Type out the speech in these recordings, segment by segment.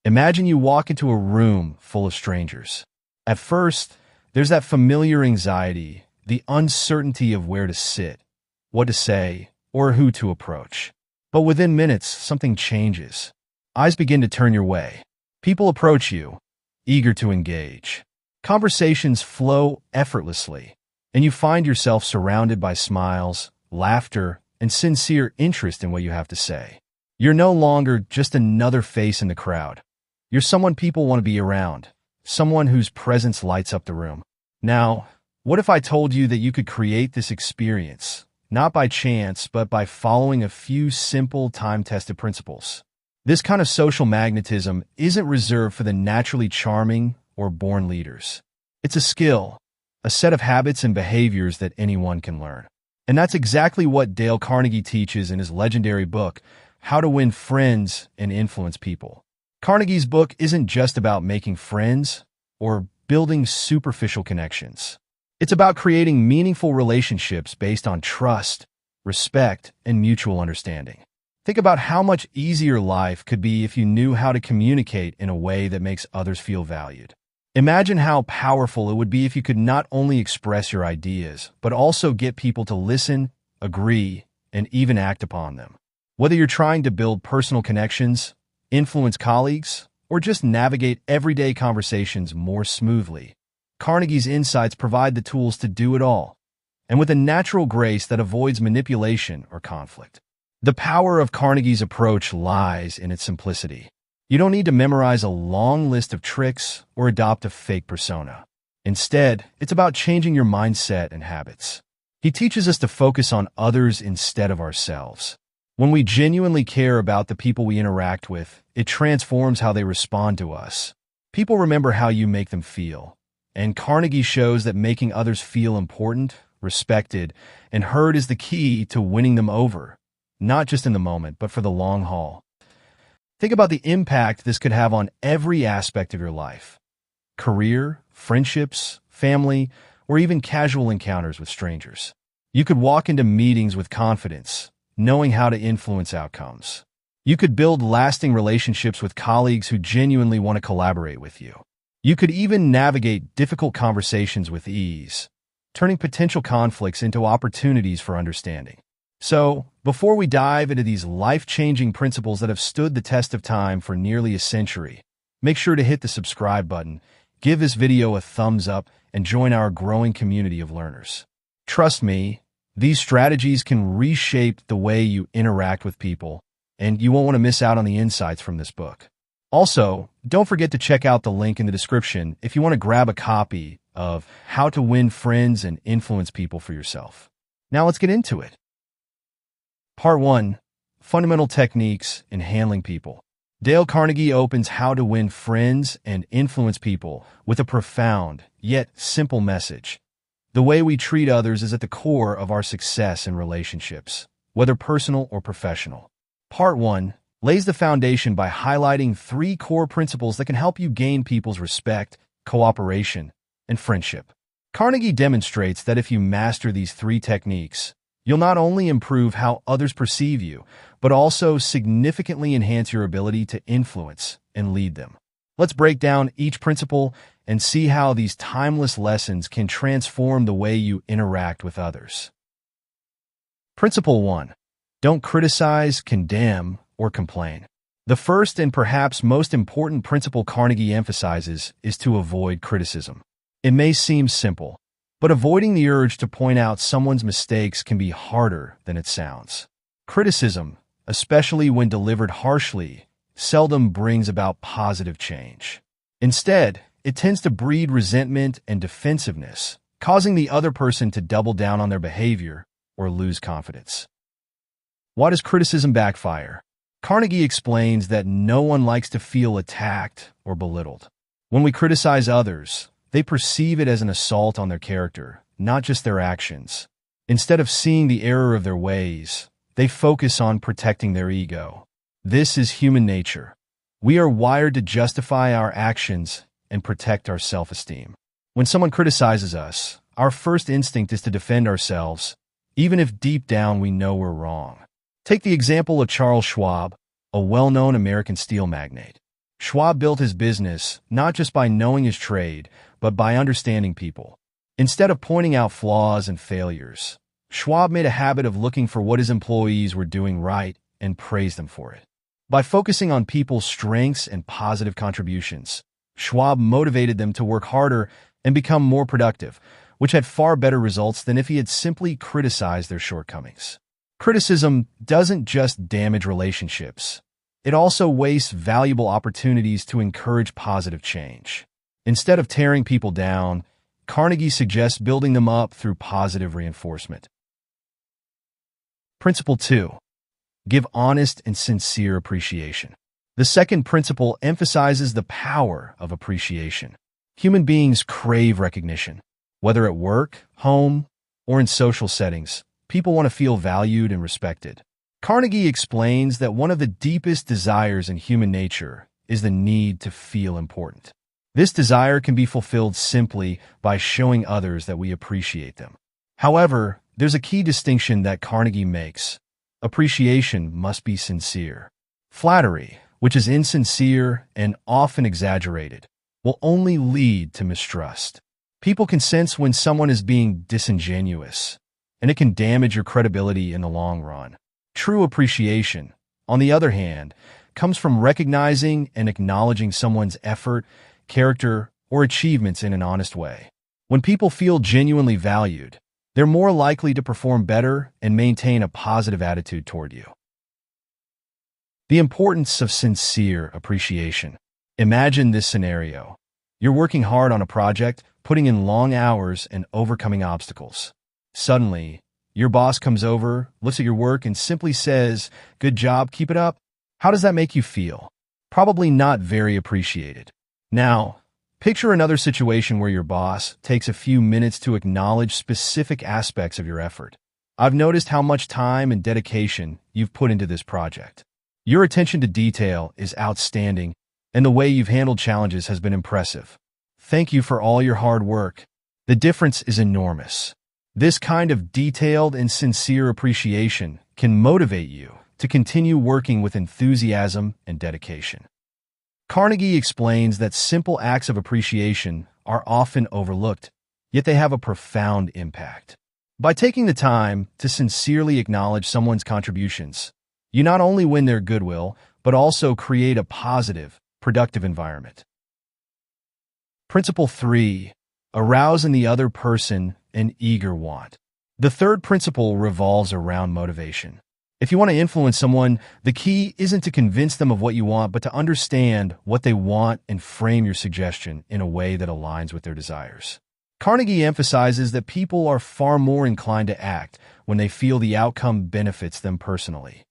Imagine you walk into a room full of strangers. At first, there's that familiar anxiety, the uncertainty of where to sit, what to say, or who to approach. But within minutes, something changes. Eyes begin to turn your way. People approach you, eager to engage. Conversations flow effortlessly, and you find yourself surrounded by smiles, laughter, and sincere interest in what you have to say. You're no longer just another face in the crowd. You're someone people want to be around, someone whose presence lights up the room. Now, what if I told you that you could create this experience, not by chance, but by following a few simple, time-tested principles? This kind of social magnetism isn't reserved for the naturally charming or born leaders. It's a skill, a set of habits and behaviors that anyone can learn. And that's exactly what Dale Carnegie teaches in his legendary book, How to Win Friends and Influence People. Carnegie's book isn't just about making friends or building superficial connections. It's about creating meaningful relationships based on trust, respect, and mutual understanding. Think about how much easier life could be if you knew how to communicate in a way that makes others feel valued. Imagine how powerful it would be if you could not only express your ideas, but also get people to listen, agree, and even act upon them. Whether you're trying to build personal connections, influence colleagues, or just navigate everyday conversations more smoothly, Carnegie's insights provide the tools to do it all, and with a natural grace that avoids manipulation or conflict. The power of Carnegie's approach lies in its simplicity. You don't need to memorize a long list of tricks or adopt a fake persona. Instead, it's about changing your mindset and habits. He teaches us to focus on others instead of ourselves. When we genuinely care about the people we interact with, it transforms how they respond to us. People remember how you make them feel, and Carnegie shows that making others feel important, respected, and heard is the key to winning them over, not just in the moment, but for the long haul. Think about the impact this could have on every aspect of your life: career, friendships, family, or even casual encounters with strangers. You could walk into meetings with confidence, knowing how to influence outcomes. You could build lasting relationships with colleagues who genuinely want to collaborate with you. You could even navigate difficult conversations with ease, turning potential conflicts into opportunities for understanding. So, before we dive into these life-changing principles that have stood the test of time for nearly a century, make sure to hit the subscribe button, give this video a thumbs up, and join our growing community of learners. Trust me, these strategies can reshape the way you interact with people, and you won't want to miss out on the insights from this book. Also, don't forget to check out the link in the description if you want to grab a copy of How to Win Friends and Influence People for yourself. Now let's get into it. Part 1. Fundamental Techniques in Handling People. Dale Carnegie opens How to Win Friends and Influence People with a profound, yet simple message. The way we treat others is at the core of our success in relationships, whether personal or professional. Part 1 lays the foundation by highlighting 3 core principles that can help you gain people's respect, cooperation, and friendship. Carnegie demonstrates that if you master these 3 techniques, you'll not only improve how others perceive you, but also significantly enhance your ability to influence and lead them. Let's break down each principle and see how these timeless lessons can transform the way you interact with others. Principle 1. Don't criticize, condemn, or complain. The first and perhaps most important principle Carnegie emphasizes is to avoid criticism. It may seem simple, but avoiding the urge to point out someone's mistakes can be harder than it sounds. Criticism, especially when delivered harshly, seldom brings about positive change. Instead, it tends to breed resentment and defensiveness, causing the other person to double down on their behavior or lose confidence. Why does criticism backfire? Carnegie explains that no one likes to feel attacked or belittled. When we criticize others, they perceive it as an assault on their character, not just their actions. Instead of seeing the error of their ways, they focus on protecting their ego. This is human nature. We are wired to justify our actions and protect our self-esteem. When someone criticizes us, our first instinct is to defend ourselves, even if deep down we know we're wrong. Take the example of Charles Schwab, a well-known American steel magnate. Schwab built his business not just by knowing his trade, but by understanding people. Instead of pointing out flaws and failures, Schwab made a habit of looking for what his employees were doing right and praised them for it. By focusing on people's strengths and positive contributions, Schwab motivated them to work harder and become more productive, which had far better results than if he had simply criticized their shortcomings. Criticism doesn't just damage relationships. It also wastes valuable opportunities to encourage positive change. Instead of tearing people down, Carnegie suggests building them up through positive reinforcement. Principle 2. Give honest and sincere appreciation. The second principle emphasizes the power of appreciation. Human beings crave recognition. Whether at work, home, or in social settings, people want to feel valued and respected. Carnegie explains that one of the deepest desires in human nature is the need to feel important. This desire can be fulfilled simply by showing others that we appreciate them. However, there's a key distinction that Carnegie makes. Appreciation must be sincere. Flattery, which is insincere and often exaggerated, will only lead to mistrust. People can sense when someone is being disingenuous, and it can damage your credibility in the long run. True appreciation, on the other hand, comes from recognizing and acknowledging someone's effort, character, or achievements in an honest way. When people feel genuinely valued, they're more likely to perform better and maintain a positive attitude toward you. The importance of sincere appreciation. Imagine this scenario. You're working hard on a project, putting in long hours and overcoming obstacles. Suddenly, your boss comes over, looks at your work, and simply says, "Good job, keep it up." How does that make you feel? Probably not very appreciated. Now, picture another situation where your boss takes a few minutes to acknowledge specific aspects of your effort. "I've noticed how much time and dedication you've put into this project. Your attention to detail is outstanding, and the way you've handled challenges has been impressive. Thank you for all your hard work." The difference is enormous. This kind of detailed and sincere appreciation can motivate you to continue working with enthusiasm and dedication. Carnegie explains that simple acts of appreciation are often overlooked, yet they have a profound impact. By taking the time to sincerely acknowledge someone's contributions, you not only win their goodwill, but also create a positive, productive environment. Principle 3. Arouse in the other person an eager want. The third principle revolves around motivation. If you want to influence someone, the key isn't to convince them of what you want, but to understand what they want and frame your suggestion in a way that aligns with their desires. Carnegie emphasizes that people are far more inclined to act when they feel the outcome benefits them personally.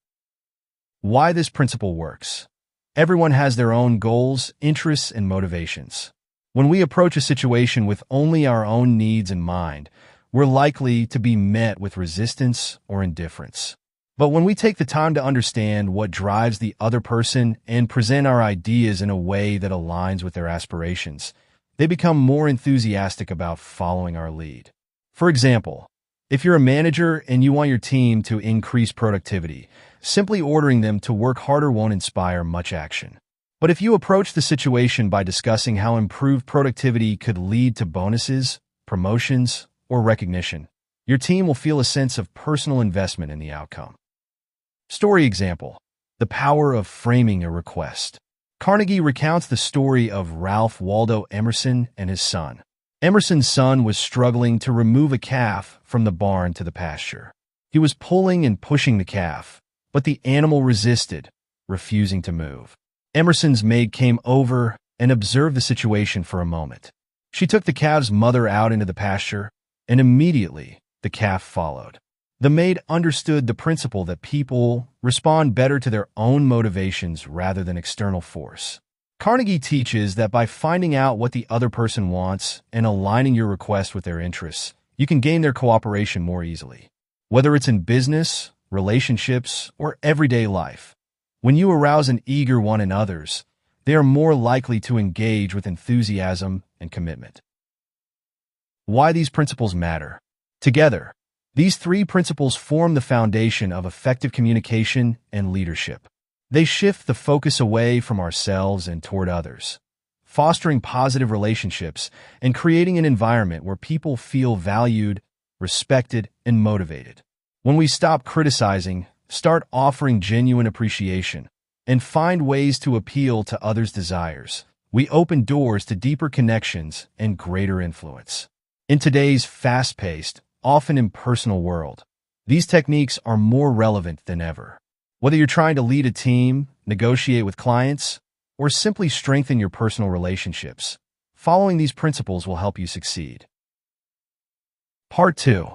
Why this principle works. Everyone has their own goals, interests, and motivations. When we approach a situation with only our own needs in mind, we're likely to be met with resistance or indifference. But when we take the time to understand what drives the other person and present our ideas in a way that aligns with their aspirations, they become more enthusiastic about following our lead. For example, if you're a manager and you want your team to increase productivity, simply ordering them to work harder won't inspire much action. But if you approach the situation by discussing how improved productivity could lead to bonuses, promotions, or recognition, your team will feel a sense of personal investment in the outcome. Story example: the power of framing a request. Carnegie recounts the story of Ralph Waldo Emerson and his son. Emerson's son was struggling to remove a calf from the barn to the pasture. He was pulling and pushing the calf, but the animal resisted, refusing to move. Emerson's maid came over and observed the situation for a moment. She took the calf's mother out into the pasture, and immediately the calf followed. The maid understood the principle that people respond better to their own motivations rather than external force. Carnegie teaches that by finding out what the other person wants and aligning your request with their interests, you can gain their cooperation more easily. Whether it's in business, relationships, or everyday life, when you arouse an eager one in others, they are more likely to engage with enthusiasm and commitment. Why these principles matter. Together, these three principles form the foundation of effective communication and leadership. They shift the focus away from ourselves and toward others, fostering positive relationships and creating an environment where people feel valued, respected, and motivated. When we stop criticizing, start offering genuine appreciation, and find ways to appeal to others' desires, we open doors to deeper connections and greater influence. In today's fast-paced, often impersonal world, these techniques are more relevant than ever. Whether you're trying to lead a team, negotiate with clients, or simply strengthen your personal relationships, following these principles will help you succeed. Part 2.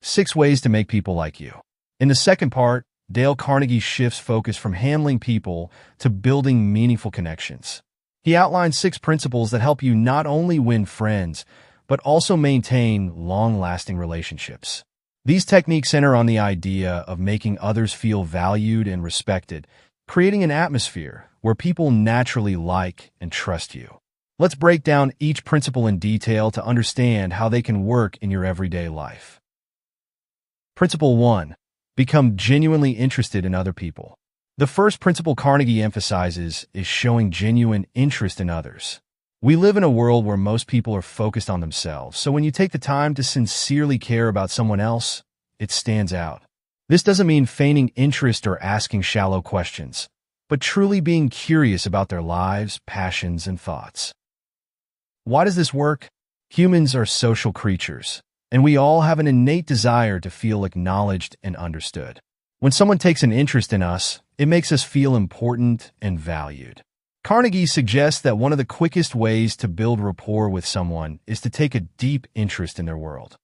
6 Ways to Make People Like You. In the second part, Dale Carnegie shifts focus from handling people to building meaningful connections. He outlines 6 principles that help you not only win friends, but also maintain long-lasting relationships. These techniques center on the idea of making others feel valued and respected, creating an atmosphere where people naturally like and trust you. Let's break down each principle in detail to understand how they can work in your everyday life. Principle 1. Become genuinely interested in other people. The first principle Carnegie emphasizes is showing genuine interest in others. We live in a world where most people are focused on themselves, so when you take the time to sincerely care about someone else, it stands out. This doesn't mean feigning interest or asking shallow questions, but truly being curious about their lives, passions, and thoughts. Why does this work? Humans are social creatures, and we all have an innate desire to feel acknowledged and understood. When someone takes an interest in us, it makes us feel important and valued. Carnegie suggests that one of the quickest ways to build rapport with someone is to take a deep interest in their world.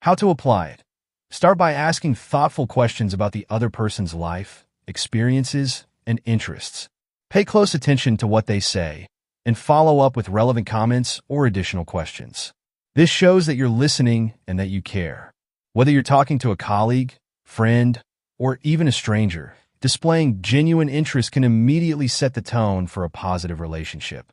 How to apply it? Start by asking thoughtful questions about the other person's life, experiences, and interests. Pay close attention to what they say, and follow up with relevant comments or additional questions. This shows that you're listening and that you care. Whether you're talking to a colleague, friend, or even a stranger, displaying genuine interest can immediately set the tone for a positive relationship.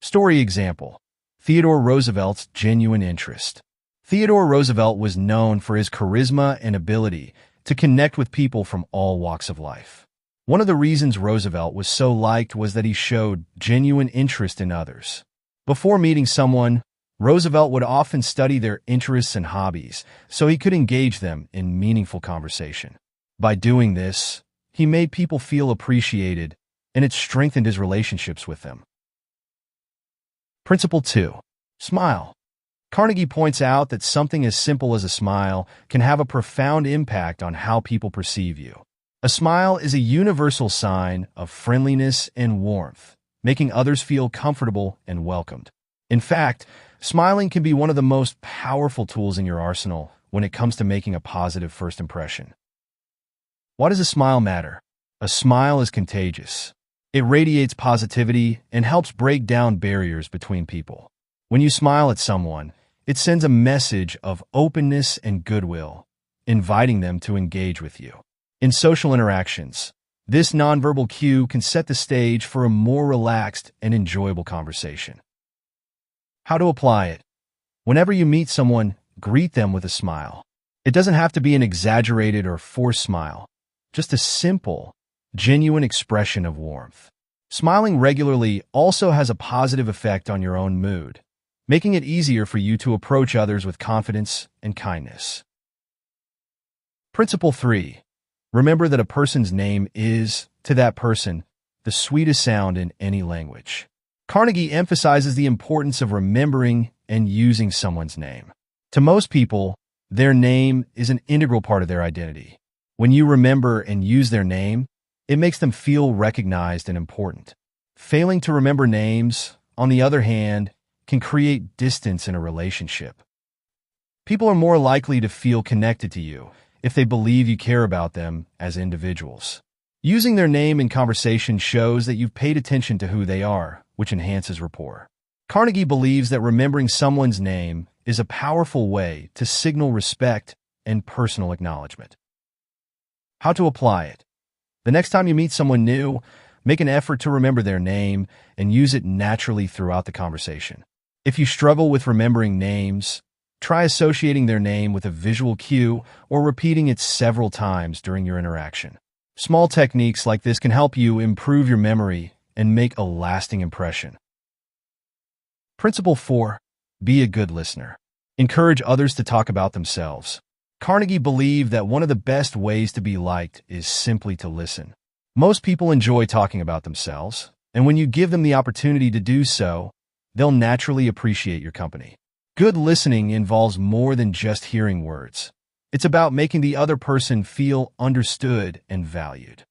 Story example: Theodore Roosevelt's genuine interest. Theodore Roosevelt was known for his charisma and ability to connect with people from all walks of life. One of the reasons Roosevelt was so liked was that he showed genuine interest in others. Before meeting someone, Roosevelt would often study their interests and hobbies so he could engage them in meaningful conversation. By doing this, he made people feel appreciated, and it strengthened his relationships with them. Principle 2. Smile. Carnegie points out that something as simple as a smile can have a profound impact on how people perceive you. A smile is a universal sign of friendliness and warmth, making others feel comfortable and welcomed. In fact, smiling can be one of the most powerful tools in your arsenal when it comes to making a positive first impression. Why does a smile matter? A smile is contagious. It radiates positivity and helps break down barriers between people. When you smile at someone, it sends a message of openness and goodwill, inviting them to engage with you. In social interactions, this nonverbal cue can set the stage for a more relaxed and enjoyable conversation. How to apply it? Whenever you meet someone, greet them with a smile. It doesn't have to be an exaggerated or forced smile, just a simple, genuine expression of warmth. Smiling regularly also has a positive effect on your own mood, making it easier for you to approach others with confidence and kindness. Principle 3. Remember that a person's name is, to that person, the sweetest sound in any language. Carnegie emphasizes the importance of remembering and using someone's name. To most people, their name is an integral part of their identity. When you remember and use their name, it makes them feel recognized and important. Failing to remember names, on the other hand, can create distance in a relationship. People are more likely to feel connected to you if they believe you care about them as individuals. Using their name in conversation shows that you've paid attention to who they are, which enhances rapport. Carnegie believes that remembering someone's name is a powerful way to signal respect and personal acknowledgement. How to apply it? The next time you meet someone new, make an effort to remember their name and use it naturally throughout the conversation. If you struggle with remembering names, try associating their name with a visual cue or repeating it several times during your interaction. Small techniques like this can help you improve your memory and make a lasting impression. Principle 4. Be a good listener. Encourage others to talk about themselves. Carnegie believed that one of the best ways to be liked is simply to listen. Most people enjoy talking about themselves, and when you give them the opportunity to do so, they'll naturally appreciate your company. Good listening involves more than just hearing words. It's about making the other person feel understood and valued.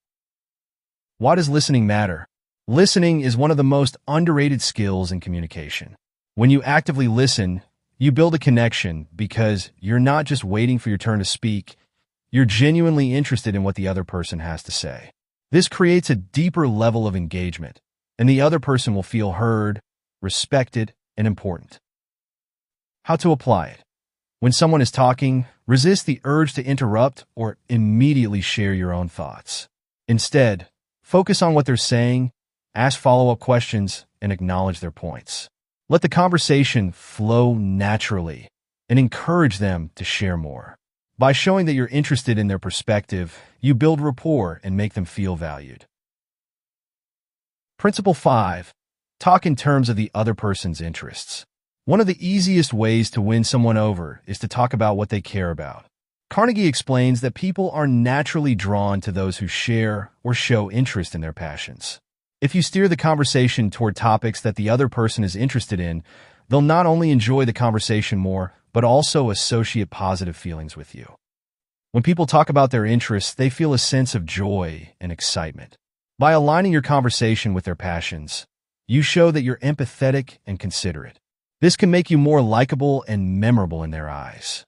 Why does listening matter? Listening is one of the most underrated skills in communication. When you actively listen, you build a connection because you're not just waiting for your turn to speak, you're genuinely interested in what the other person has to say. This creates a deeper level of engagement, and the other person will feel heard, respected, and important. How to apply it? When someone is talking, resist the urge to interrupt or immediately share your own thoughts. Instead, focus on what they're saying, ask follow-up questions, and acknowledge their points. Let the conversation flow naturally and encourage them to share more. By showing that you're interested in their perspective, you build rapport and make them feel valued. Principle 5. Talk in terms of the other person's interests. One of the easiest ways to win someone over is to talk about what they care about. Carnegie explains that people are naturally drawn to those who share or show interest in their passions. If you steer the conversation toward topics that the other person is interested in, they'll not only enjoy the conversation more, but also associate positive feelings with you. When people talk about their interests, they feel a sense of joy and excitement. By aligning your conversation with their passions, you show that you're empathetic and considerate. This can make you more likable and memorable in their eyes.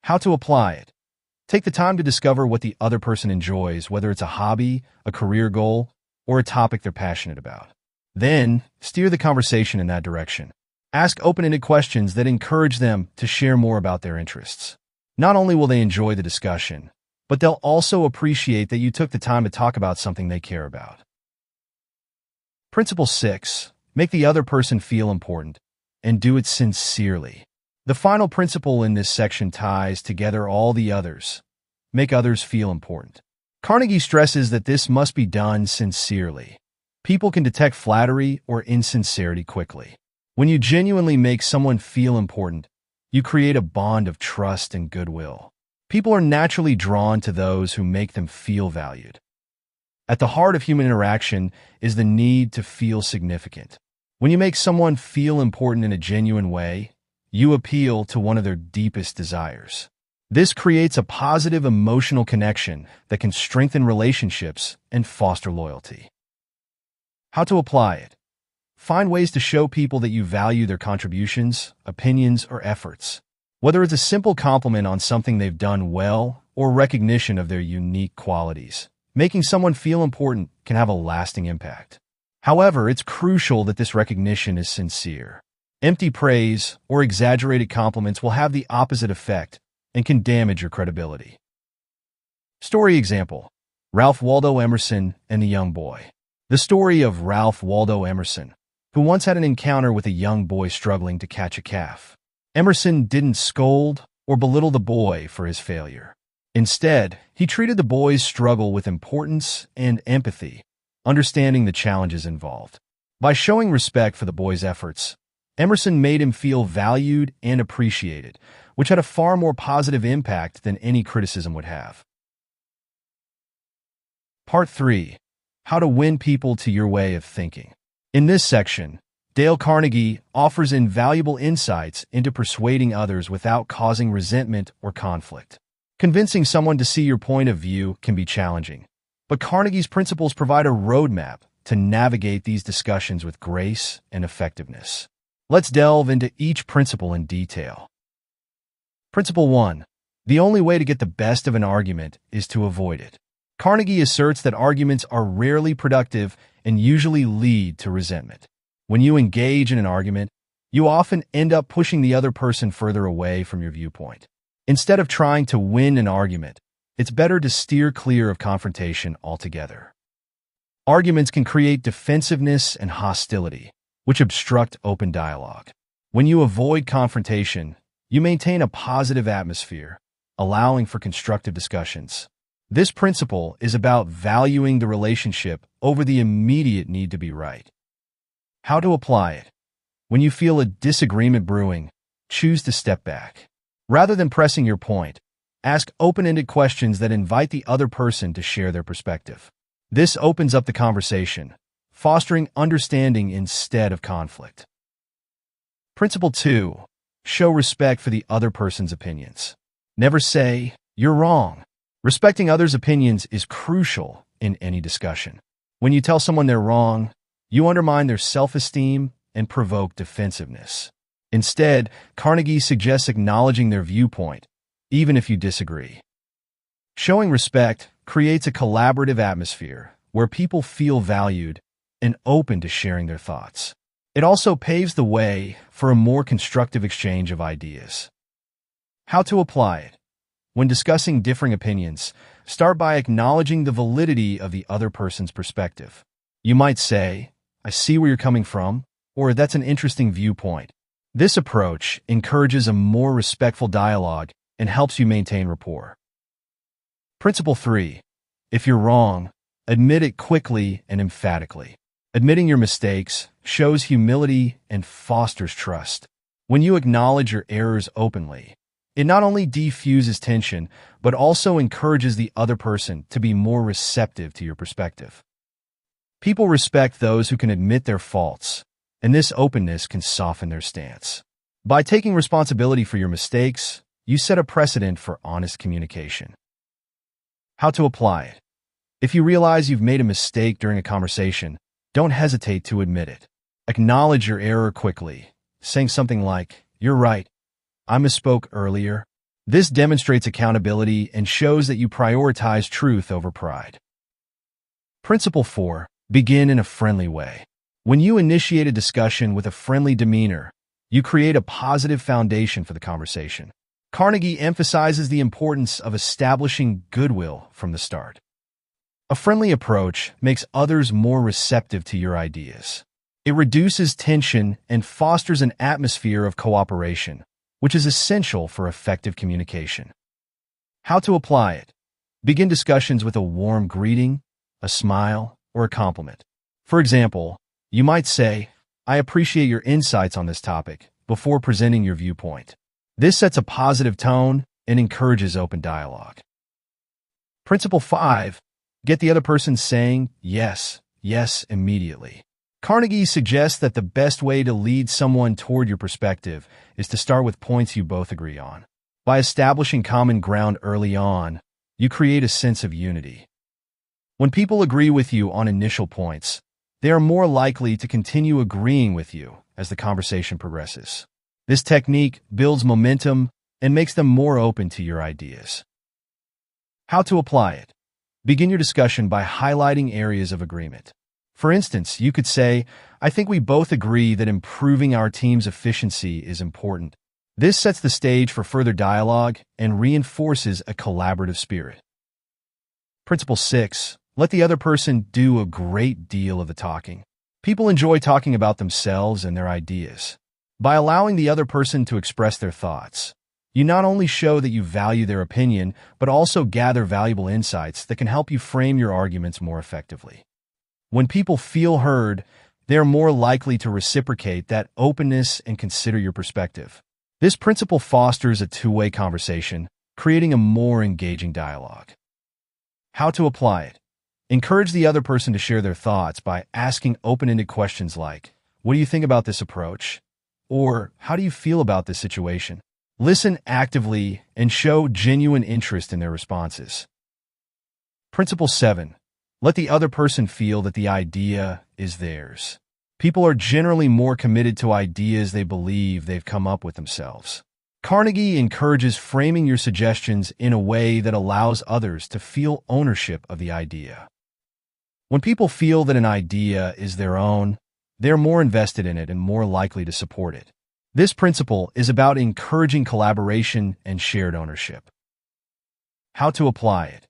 How to apply it? Take the time to discover what the other person enjoys, whether it's a hobby, a career goal, or a topic they're passionate about. Then, steer the conversation in that direction. Ask open-ended questions that encourage them to share more about their interests. Not only will they enjoy the discussion, but they'll also appreciate that you took the time to talk about something they care about. Principle 6. Make the other person feel important, and do it sincerely. The final principle in this section ties together all the others. Make others feel important. Carnegie stresses that this must be done sincerely. People can detect flattery or insincerity quickly. When you genuinely make someone feel important, you create a bond of trust and goodwill. People are naturally drawn to those who make them feel valued. At the heart of human interaction is the need to feel significant. When you make someone feel important in a genuine way, you appeal to one of their deepest desires. This creates a positive emotional connection that can strengthen relationships and foster loyalty. How to apply it? Find ways to show people that you value their contributions, opinions, or efforts. Whether it's a simple compliment on something they've done well or recognition of their unique qualities, making someone feel important can have a lasting impact. However, it's crucial that this recognition is sincere. Empty praise or exaggerated compliments will have the opposite effect and can damage your credibility. Story example: Ralph Waldo Emerson and the young boy. The story of Ralph Waldo Emerson, who once had an encounter with a young boy struggling to catch a calf. Emerson didn't scold or belittle the boy for his failure. Instead, he treated the boy's struggle with importance and empathy, understanding the challenges involved. By showing respect for the boy's efforts, Emerson made him feel valued and appreciated, which had a far more positive impact than any criticism would have. Part 3. How to win people to your way of thinking. In this section, Dale Carnegie offers invaluable insights into persuading others without causing resentment or conflict. Convincing someone to see your point of view can be challenging, but Carnegie's principles provide a roadmap to navigate these discussions with grace and effectiveness. Let's delve into each principle in detail. Principle 1. The only way to get the best of an argument is to avoid it. Carnegie asserts that arguments are rarely productive and usually lead to resentment. When you engage in an argument, you often end up pushing the other person further away from your viewpoint. Instead of trying to win an argument, it's better to steer clear of confrontation altogether. Arguments can create defensiveness and hostility, which obstruct open dialogue. When you avoid confrontation, you maintain a positive atmosphere, allowing for constructive discussions. This principle is about valuing the relationship over the immediate need to be right. How to apply it? When you feel a disagreement brewing, choose to step back. Rather than pressing your point, ask open-ended questions that invite the other person to share their perspective. This opens up the conversation, fostering understanding instead of conflict. Principle 2. Show respect for the other person's opinions. Never say, "You're wrong." Respecting others' opinions is crucial in any discussion. When you tell someone they're wrong, you undermine their self-esteem and provoke defensiveness. Instead, Carnegie suggests acknowledging their viewpoint, even if you disagree. Showing respect creates a collaborative atmosphere where people feel valued and open to sharing their thoughts. It also paves the way for a more constructive exchange of ideas. How to apply it? When discussing differing opinions, start by acknowledging the validity of the other person's perspective. You might say, "I see where you're coming from," or "That's an interesting viewpoint." This approach encourages a more respectful dialogue and helps you maintain rapport. Principle 3. If you're wrong, admit it quickly and emphatically. Admitting your mistakes shows humility and fosters trust. When you acknowledge your errors openly, it not only diffuses tension, but also encourages the other person to be more receptive to your perspective. People respect those who can admit their faults, and this openness can soften their stance. By taking responsibility for your mistakes, you set a precedent for honest communication. How to apply it? If you realize you've made a mistake during a conversation, don't hesitate to admit it. Acknowledge your error quickly, saying something like, "You're right, I misspoke earlier." This demonstrates accountability and shows that you prioritize truth over pride. Principle 4. Begin in a friendly way. When you initiate a discussion with a friendly demeanor, you create a positive foundation for the conversation. Carnegie emphasizes the importance of establishing goodwill from the start. A friendly approach makes others more receptive to your ideas. It reduces tension and fosters an atmosphere of cooperation, which is essential for effective communication. How to apply it? Begin discussions with a warm greeting, a smile, or a compliment. For example, you might say, "I appreciate your insights on this topic," before presenting your viewpoint. This sets a positive tone and encourages open dialogue. Principle 5. Get the other person saying yes, yes immediately. Carnegie suggests that the best way to lead someone toward your perspective is to start with points you both agree on. By establishing common ground early on, you create a sense of unity. When people agree with you on initial points, they are more likely to continue agreeing with you as the conversation progresses. This technique builds momentum and makes them more open to your ideas. How to apply it? Begin your discussion by highlighting areas of agreement. For instance, you could say, "I think we both agree that improving our team's efficiency is important." This sets the stage for further dialogue and reinforces a collaborative spirit. Principle 6. Let the other person do a great deal of the talking. People enjoy talking about themselves and their ideas. By allowing the other person to express their thoughts, you not only show that you value their opinion, but also gather valuable insights that can help you frame your arguments more effectively. When people feel heard, they are more likely to reciprocate that openness and consider your perspective. This principle fosters a two-way conversation, creating a more engaging dialogue. How to apply it? Encourage the other person to share their thoughts by asking open-ended questions like, "What do you think about this approach?" Or, "How do you feel about this situation?" Listen actively and show genuine interest in their responses. Principle 7. Let the other person feel that the idea is theirs. People are generally more committed to ideas they believe they've come up with themselves. Carnegie encourages framing your suggestions in a way that allows others to feel ownership of the idea. When people feel that an idea is their own, they're more invested in it and more likely to support it. This principle is about encouraging collaboration and shared ownership. How to apply it?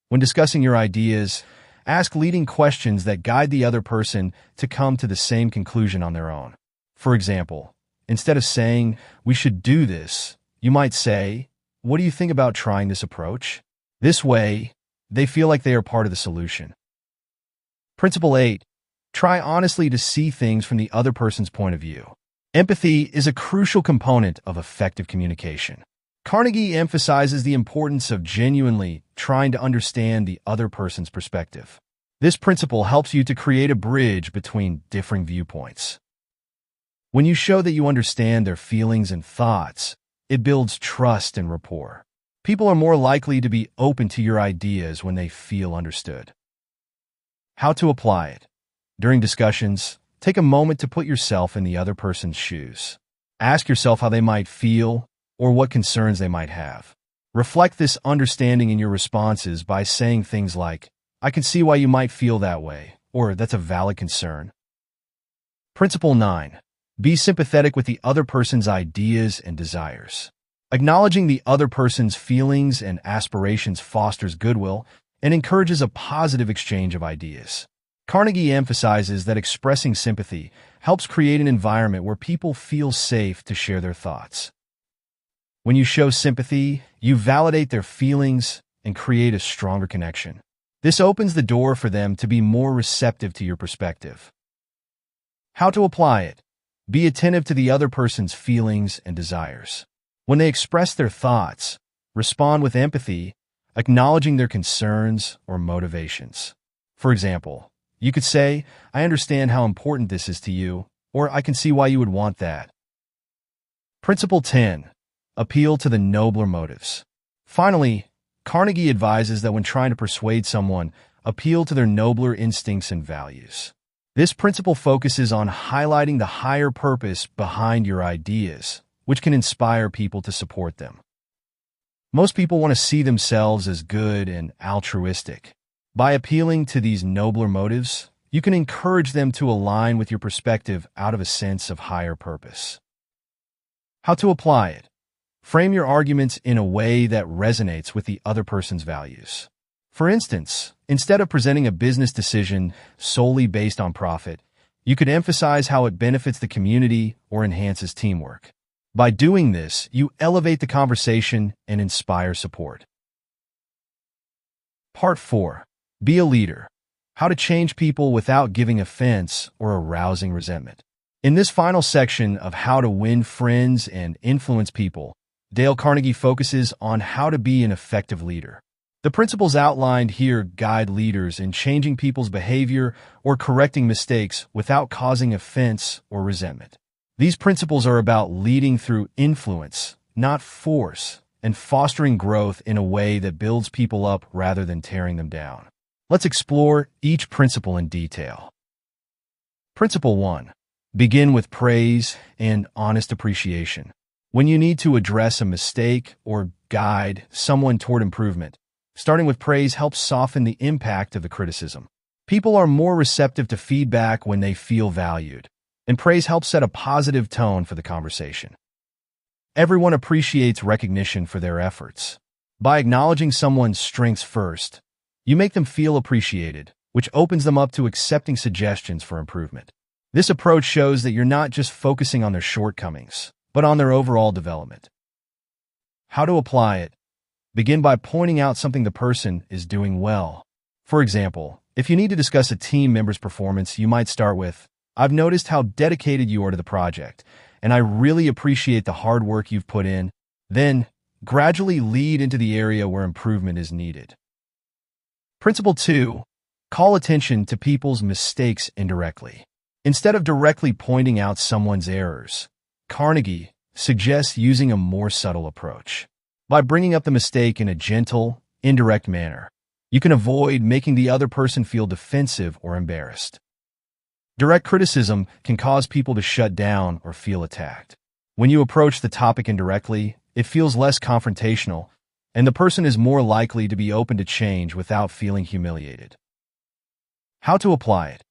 When discussing your ideas, ask leading questions that guide the other person to come to the same conclusion on their own. For example, instead of saying, "We should do this," you might say, "What do you think about trying this approach?" This way, they feel like they are part of the solution. Principle 8. Try honestly to see things from the other person's point of view. Empathy is a crucial component of effective communication. Carnegie emphasizes the importance of genuinely trying to understand the other person's perspective. This principle helps you to create a bridge between differing viewpoints. When you show that you understand their feelings and thoughts, it builds trust and rapport. People are more likely to be open to your ideas when they feel understood. How to apply it. During discussions, take a moment to put yourself in the other person's shoes. Ask yourself how they might feel or what concerns they might have. Reflect this understanding in your responses by saying things like, "I can see why you might feel that way," or "That's a valid concern." Principle 9. Be sympathetic with the other person's ideas and desires. Acknowledging the other person's feelings and aspirations fosters goodwill and encourages a positive exchange of ideas. Carnegie emphasizes that expressing sympathy helps create an environment where people feel safe to share their thoughts. When you show sympathy, you validate their feelings and create a stronger connection. This opens the door for them to be more receptive to your perspective. How to apply it. Be attentive to the other person's feelings and desires. When they express their thoughts, respond with empathy, acknowledging their concerns or motivations. For example, you could say, "I understand how important this is to you," or "I can see why you would want that." Principle 10. Appeal to the nobler motives. Finally, Carnegie advises that when trying to persuade someone, appeal to their nobler instincts and values. This principle focuses on highlighting the higher purpose behind your ideas, which can inspire people to support them. Most people want to see themselves as good and altruistic. By appealing to these nobler motives, you can encourage them to align with your perspective out of a sense of higher purpose. How to apply it. Frame your arguments in a way that resonates with the other person's values. For instance, instead of presenting a business decision solely based on profit, you could emphasize how it benefits the community or enhances teamwork. By doing this, you elevate the conversation and inspire support. Part 4. Be a leader. How to change people without giving offense or arousing resentment. In this final section of How to Win Friends and Influence People, Dale Carnegie focuses on how to be an effective leader. The principles outlined here guide leaders in changing people's behavior or correcting mistakes without causing offense or resentment. These principles are about leading through influence, not force, and fostering growth in a way that builds people up rather than tearing them down. Let's explore each principle in detail. Principle 1. Begin with praise and honest appreciation. When you need to address a mistake or guide someone toward improvement, starting with praise helps soften the impact of the criticism. People are more receptive to feedback when they feel valued, and praise helps set a positive tone for the conversation. Everyone appreciates recognition for their efforts. By acknowledging someone's strengths first, you make them feel appreciated, which opens them up to accepting suggestions for improvement. This approach shows that you're not just focusing on their shortcomings, but on their overall development. How to apply it. Begin by pointing out something the person is doing well. For example, if you need to discuss a team member's performance, you might start with, "I've noticed how dedicated you are to the project, and I really appreciate the hard work you've put in." Then, gradually lead into the area where improvement is needed. Principle 2. Call attention to people's mistakes indirectly. Instead of directly pointing out someone's errors, Carnegie suggests using a more subtle approach. By bringing up the mistake in a gentle, indirect manner, you can avoid making the other person feel defensive or embarrassed. Direct criticism can cause people to shut down or feel attacked. When you approach the topic indirectly, it feels less confrontational, and the person is more likely to be open to change without feeling humiliated. How to apply it.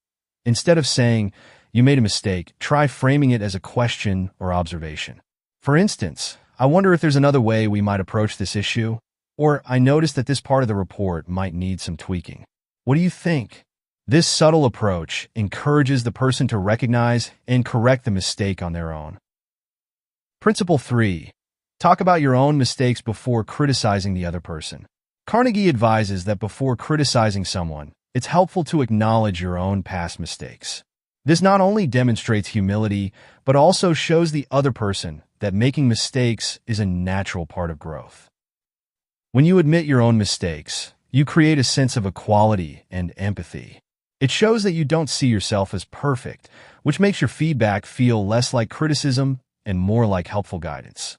Instead of saying, "You made a mistake," try framing it as a question or observation. For instance, "I wonder if there's another way we might approach this issue," or "I noticed that this part of the report might need some tweaking. What do you think?" This subtle approach encourages the person to recognize and correct the mistake on their own. Principle 3. Talk about your own mistakes before criticizing the other person. Carnegie advises that before criticizing someone, it's helpful to acknowledge your own past mistakes. This not only demonstrates humility, but also shows the other person that making mistakes is a natural part of growth. When you admit your own mistakes, you create a sense of equality and empathy. It shows that you don't see yourself as perfect, which makes your feedback feel less like criticism and more like helpful guidance.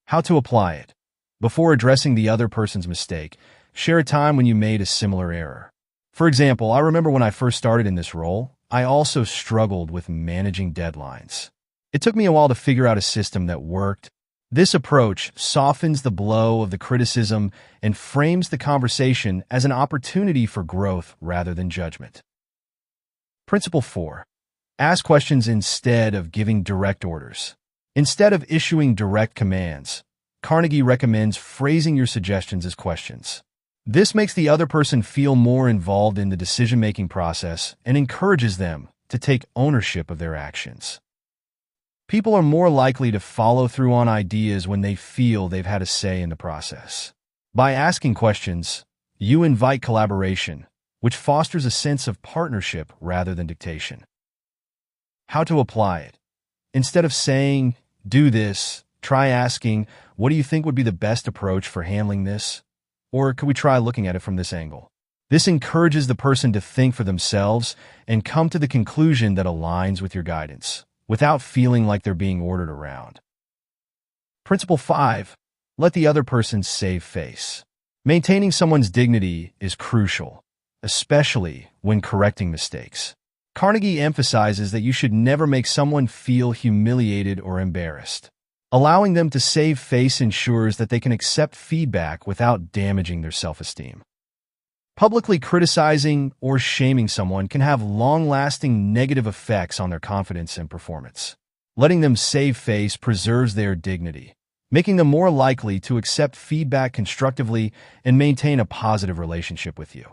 How to apply it. Before addressing the other person's mistake, share a time when you made a similar error. For example, I remember when I first started in this role, I also struggled with managing deadlines. It took me a while to figure out a system that worked. This approach softens the blow of the criticism and frames the conversation as an opportunity for growth rather than judgment. Principle 4. Ask questions instead of giving direct orders. Instead of issuing direct commands, Carnegie recommends phrasing your suggestions as questions. This makes the other person feel more involved in the decision-making process and encourages them to take ownership of their actions. People are more likely to follow through on ideas when they feel they've had a say in the process. By asking questions, you invite collaboration, which fosters a sense of partnership rather than dictation. How to apply it. Instead of saying, "Do this," try asking, "What do you think would be the best approach for handling this?" Or could we try looking at it from this angle? This encourages the person to think for themselves and come to the conclusion that aligns with your guidance, without feeling like they're being ordered around. Principle 5. Let the other person save face. Maintaining someone's dignity is crucial, especially when correcting mistakes. Carnegie emphasizes that you should never make someone feel humiliated or embarrassed. Allowing them to save face ensures that they can accept feedback without damaging their self-esteem. Publicly criticizing or shaming someone can have long-lasting negative effects on their confidence and performance. Letting them save face preserves their dignity, making them more likely to accept feedback constructively and maintain a positive relationship with you.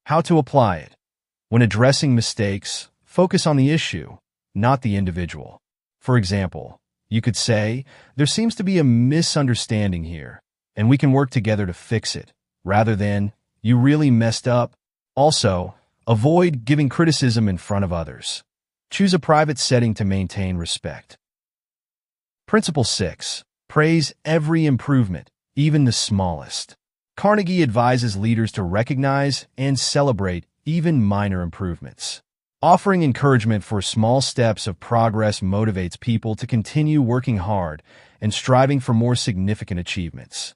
How to apply it. When addressing mistakes, focus on the issue, not the individual. For example, you could say, "There seems to be a misunderstanding here, and we can work together to fix it," rather than, "You really messed up." Also, avoid giving criticism in front of others. Choose a private setting to maintain respect. Principle 6. Praise every improvement, even the smallest. Carnegie advises leaders to recognize and celebrate even minor improvements. Offering encouragement for small steps of progress motivates people to continue working hard and striving for more significant achievements.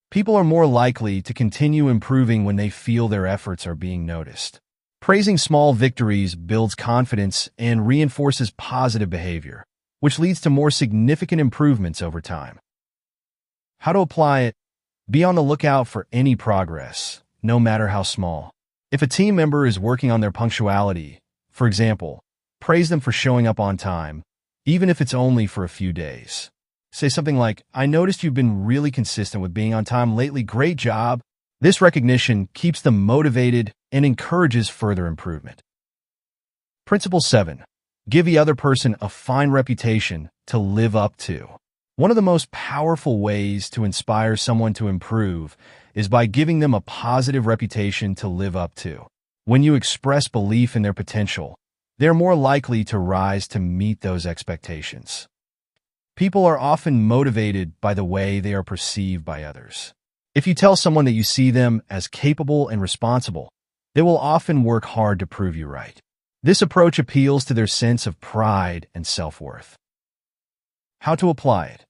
People are more likely to continue improving when they feel their efforts are being noticed. Praising small victories builds confidence and reinforces positive behavior, which leads to more significant improvements over time. How to apply it? Be on the lookout for any progress, no matter how small. If a team member is working on their punctuality, for example, praise them for showing up on time, even if it's only for a few days. Say something like, "I noticed you've been really consistent with being on time lately. Great job." This recognition keeps them motivated and encourages further improvement. Principle 7. Give the other person a fine reputation to live up to. One of the most powerful ways to inspire someone to improve is by giving them a positive reputation to live up to. When you express belief in their potential, they're more likely to rise to meet those expectations. People are often motivated by the way they are perceived by others. If you tell someone that you see them as capable and responsible, they will often work hard to prove you right. This approach appeals to their sense of pride and self-worth. How to apply it?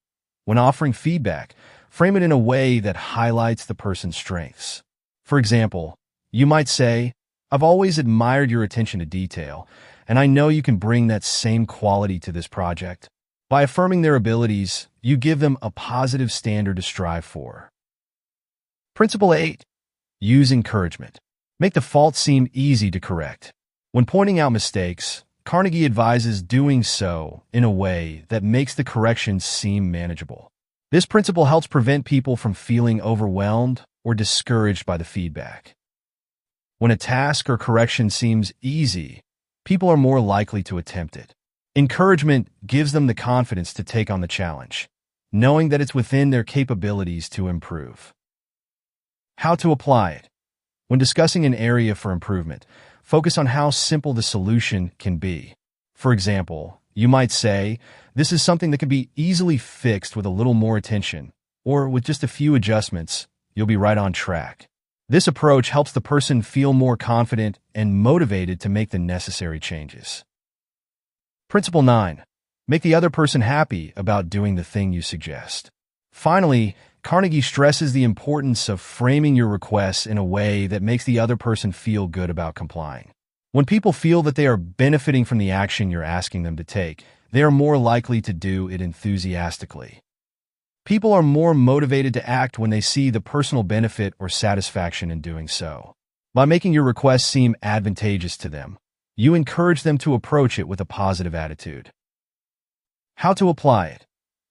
When offering feedback, frame it in a way that highlights the person's strengths. For example, you might say, "I've always admired your attention to detail, and I know you can bring that same quality to this project." By affirming their abilities, you give them a positive standard to strive for. Principle 8. Use encouragement. Make the fault seem easy to correct. When pointing out mistakes, Carnegie advises doing so in a way that makes the corrections seem manageable. This principle helps prevent people from feeling overwhelmed or discouraged by the feedback. When a task or correction seems easy, people are more likely to attempt it. Encouragement gives them the confidence to take on the challenge, knowing that it's within their capabilities to improve. How to apply it. When discussing an area for improvement, focus on how simple the solution can be. For example, you might say, "This is something that can be easily fixed with a little more attention," or with just a few adjustments, you'll be right on track. This approach helps the person feel more confident and motivated to make the necessary changes. Principle 9. Make the other person happy about doing the thing you suggest. Finally, Carnegie stresses the importance of framing your requests in a way that makes the other person feel good about complying. When people feel that they are benefiting from the action you're asking them to take, they are more likely to do it enthusiastically. People are more motivated to act when they see the personal benefit or satisfaction in doing so. By making your request seem advantageous to them, you encourage them to approach it with a positive attitude. How to apply it.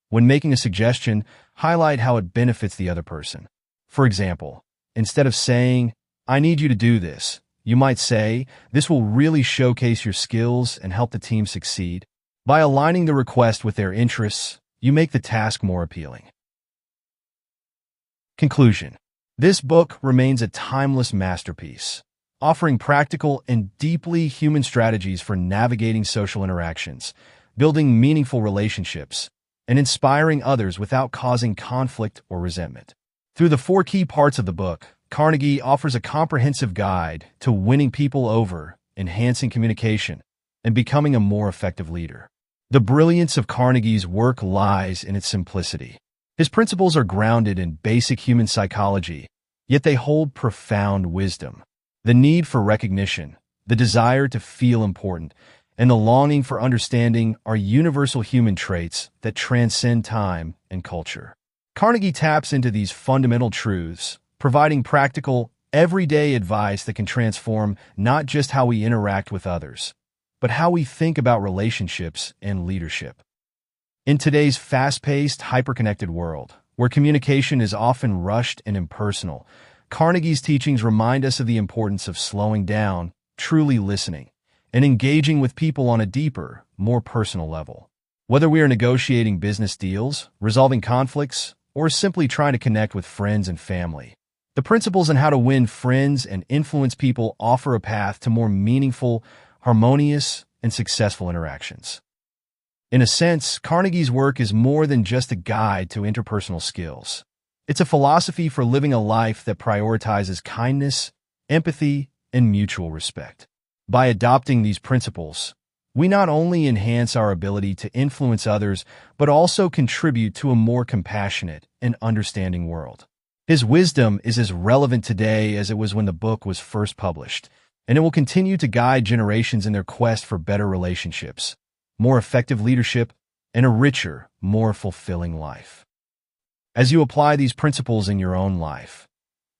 When making a suggestion, highlight how it benefits the other person. For example, instead of saying, "I need you to do this," you might say, "This will really showcase your skills and help the team succeed." By aligning the request with their interests, you make the task more appealing. Conclusion. This book remains a timeless masterpiece, offering practical and deeply human strategies for navigating social interactions, building meaningful relationships, and inspiring others without causing conflict or resentment. Through the 4 key parts of the book, Carnegie offers a comprehensive guide to winning people over, enhancing communication, and becoming a more effective leader. The brilliance of Carnegie's work lies in its simplicity. His principles are grounded in basic human psychology, yet they hold profound wisdom. The need for recognition, the desire to feel important, and the longing for understanding are universal human traits that transcend time and culture. Carnegie taps into these fundamental truths, providing practical, everyday advice that can transform not just how we interact with others, but how we think about relationships and leadership. In today's fast-paced, hyper-connected world, where communication is often rushed and impersonal, Carnegie's teachings remind us of the importance of slowing down, truly listening, and engaging with people on a deeper, more personal level. Whether we are negotiating business deals, resolving conflicts, or simply trying to connect with friends and family, the principles on how to win friends and influence people offer a path to more meaningful, harmonious, and successful interactions. In a sense, Carnegie's work is more than just a guide to interpersonal skills. It's a philosophy for living a life that prioritizes kindness, empathy, and mutual respect. By adopting these principles, we not only enhance our ability to influence others, but also contribute to a more compassionate and understanding world. His wisdom is as relevant today as it was when the book was first published, and it will continue to guide generations in their quest for better relationships, more effective leadership, and a richer, more fulfilling life. As you apply these principles in your own life,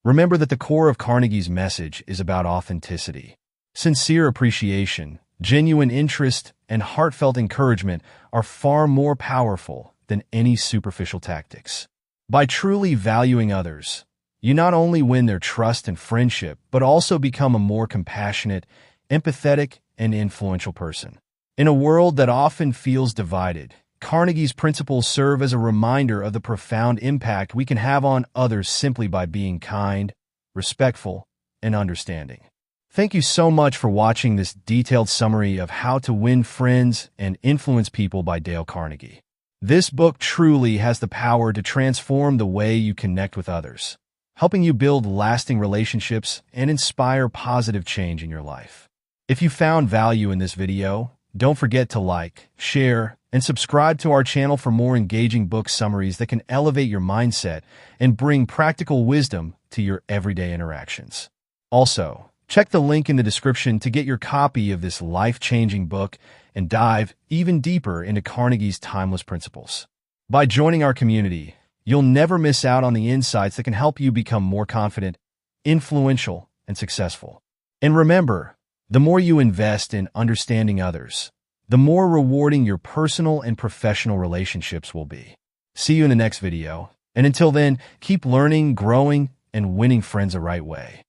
remember that the core of Carnegie's message is about authenticity. Sincere appreciation, genuine interest, and heartfelt encouragement are far more powerful than any superficial tactics. By truly valuing others, you not only win their trust and friendship, but also become a more compassionate, empathetic, and influential person. In a world that often feels divided, Carnegie's principles serve as a reminder of the profound impact we can have on others simply by being kind, respectful, and understanding. Thank you so much for watching this detailed summary of How to Win Friends and Influence People by Dale Carnegie. This book truly has the power to transform the way you connect with others, helping you build lasting relationships and inspire positive change in your life. If you found value in this video, don't forget to like, share, and subscribe to our channel for more engaging book summaries that can elevate your mindset and bring practical wisdom to your everyday interactions. Also, check the link in the description to get your copy of this life-changing book and dive even deeper into Carnegie's timeless principles. By joining our community, you'll never miss out on the insights that can help you become more confident, influential, and successful. And remember, the more you invest in understanding others, the more rewarding your personal and professional relationships will be. See you in the next video, and until then, keep learning, growing, and winning friends the right way.